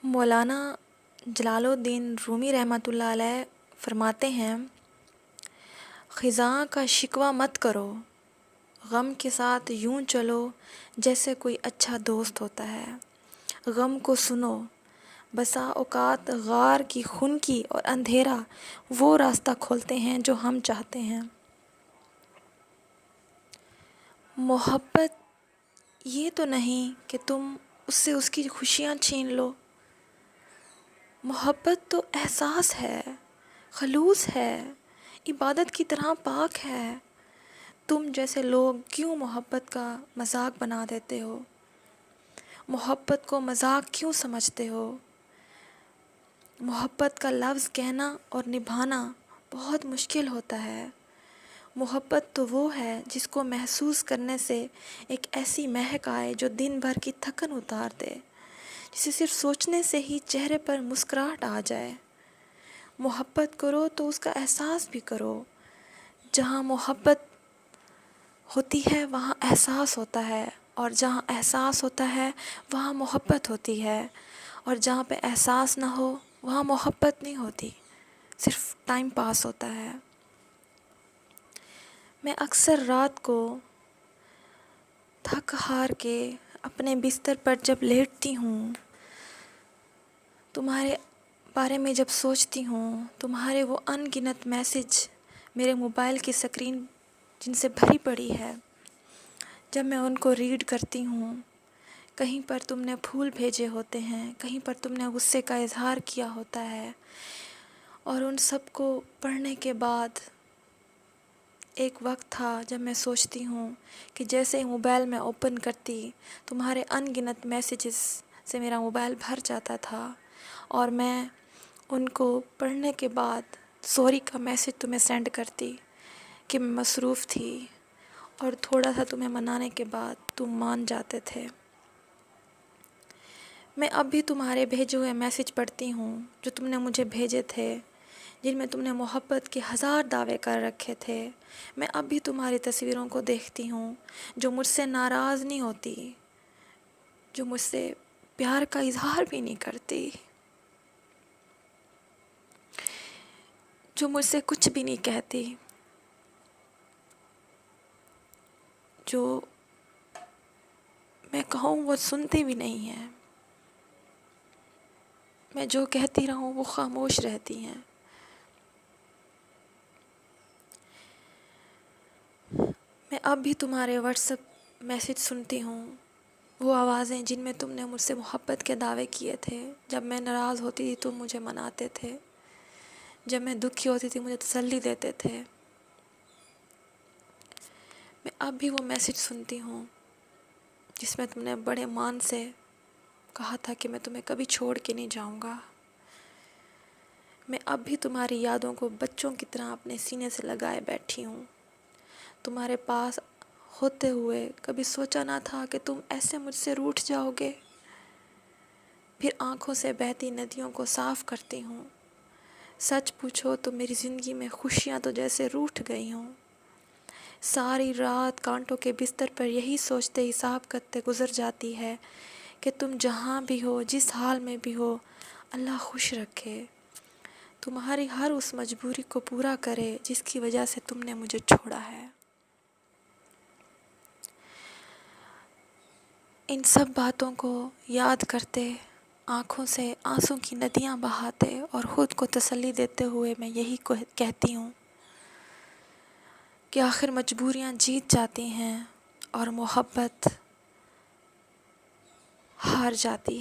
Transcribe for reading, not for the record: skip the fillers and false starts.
مولانا جلال الدین رومی رحمۃ اللہ علیہ فرماتے ہیں، خزاں کا شکوہ مت کرو، غم کے ساتھ یوں چلو جیسے کوئی اچھا دوست ہوتا ہے۔ غم کو سنو، بسا اوقات غار کی خنکی اور اندھیرا وہ راستہ کھولتے ہیں جو ہم چاہتے ہیں۔ محبت یہ تو نہیں کہ تم اس سے اس کی خوشیاں چھین لو۔ محبت تو احساس ہے، خلوص ہے، عبادت کی طرح پاک ہے۔ تم جیسے لوگ کیوں محبت کا مذاق بنا دیتے ہو؟ محبت کو مذاق کیوں سمجھتے ہو؟ محبت کا لفظ کہنا اور نبھانا بہت مشکل ہوتا ہے۔ محبت تو وہ ہے جس کو محسوس کرنے سے ایک ایسی مہک آئے جو دن بھر کی تھکن اتار دے، جسے صرف سوچنے سے ہی چہرے پر مسکراہٹ آ جائے۔ محبت کرو تو اس کا احساس بھی کرو۔ جہاں محبت ہوتی ہے وہاں احساس ہوتا ہے، اور جہاں احساس ہوتا ہے وہاں محبت ہوتی ہے، اور جہاں پہ احساس نہ ہو وہاں محبت نہیں ہوتی، صرف ٹائم پاس ہوتا ہے۔ میں اکثر رات کو تھک ہار کے اپنے بستر پر جب لیٹتی ہوں، تمہارے بارے میں جب سوچتی ہوں، تمہارے وہ ان گنت میسج میرے موبائل کی سکرین جن سے بھری پڑی ہے، جب میں ان کو ریڈ کرتی ہوں، کہیں پر تم نے پھول بھیجے ہوتے ہیں، کہیں پر تم نے غصے کا اظہار کیا ہوتا ہے، اور ان سب کو پڑھنے کے بعد ایک وقت تھا جب میں سوچتی ہوں کہ جیسے ہی موبائل میں اوپن کرتی، تمہارے ان گنت میسیجز سے میرا موبائل بھر جاتا تھا، اور میں ان کو پڑھنے کے بعد سوری کا میسیج تمہیں سینڈ کرتی کہ میں مصروف تھی، اور تھوڑا سا تمہیں منانے کے بعد تم مان جاتے تھے۔ میں اب بھی تمہارے بھیجے ہوئے میسیج پڑھتی ہوں جو تم نے مجھے بھیجے تھے، جن میں تم نے محبت کے 1000 دعوے کر رکھے تھے۔ میں اب بھی تمہاری تصویروں کو دیکھتی ہوں جو مجھ سے ناراض نہیں ہوتی، جو مجھ سے پیار کا اظہار بھی نہیں کرتی، جو مجھ سے کچھ بھی نہیں کہتی، جو میں کہوں وہ سنتی بھی نہیں ہے۔ میں جو کہتی رہوں وہ خاموش رہتی ہیں۔ میں اب بھی تمہارے واٹس ایپ میسیج سنتی ہوں، وہ آوازیں جن میں تم نے مجھ سے محبت کے دعوے کیے تھے۔ جب میں ناراض ہوتی تھی تم مجھے مناتے تھے، جب میں دکھی ہوتی تھی مجھے تسلی دیتے تھے۔ میں اب بھی وہ میسیج سنتی ہوں جس میں تم نے بڑے مان سے کہا تھا کہ میں تمہیں کبھی چھوڑ کے نہیں جاؤں گا۔ میں اب بھی تمہاری یادوں کو بچوں کی طرح اپنے سینے سے لگائے بیٹھی ہوں۔ تمہارے پاس ہوتے ہوئے کبھی سوچا نہ تھا کہ تم ایسے مجھ سے روٹھ جاؤ گے۔ پھر آنکھوں سے بہتی ندیوں کو صاف کرتی ہوں۔ سچ پوچھو تو میری زندگی میں خوشیاں تو جیسے روٹھ گئی ہوں۔ ساری رات کانٹوں کے بستر پر یہی سوچتے حساب کرتے گزر جاتی ہے کہ تم جہاں بھی ہو، جس حال میں بھی ہو، اللہ خوش رکھے، تمہاری ہر اس مجبوری کو پورا کرے جس کی وجہ سے تم نے مجھے چھوڑا ہے۔ ان سب باتوں کو یاد کرتے، آنکھوں سے آنسوں کی ندیاں بہاتے اور خود کو تسلی دیتے ہوئے میں یہی کہتی ہوں کہ آخر مجبوریاں جیت جاتی ہیں اور محبت ہار جاتی ہے۔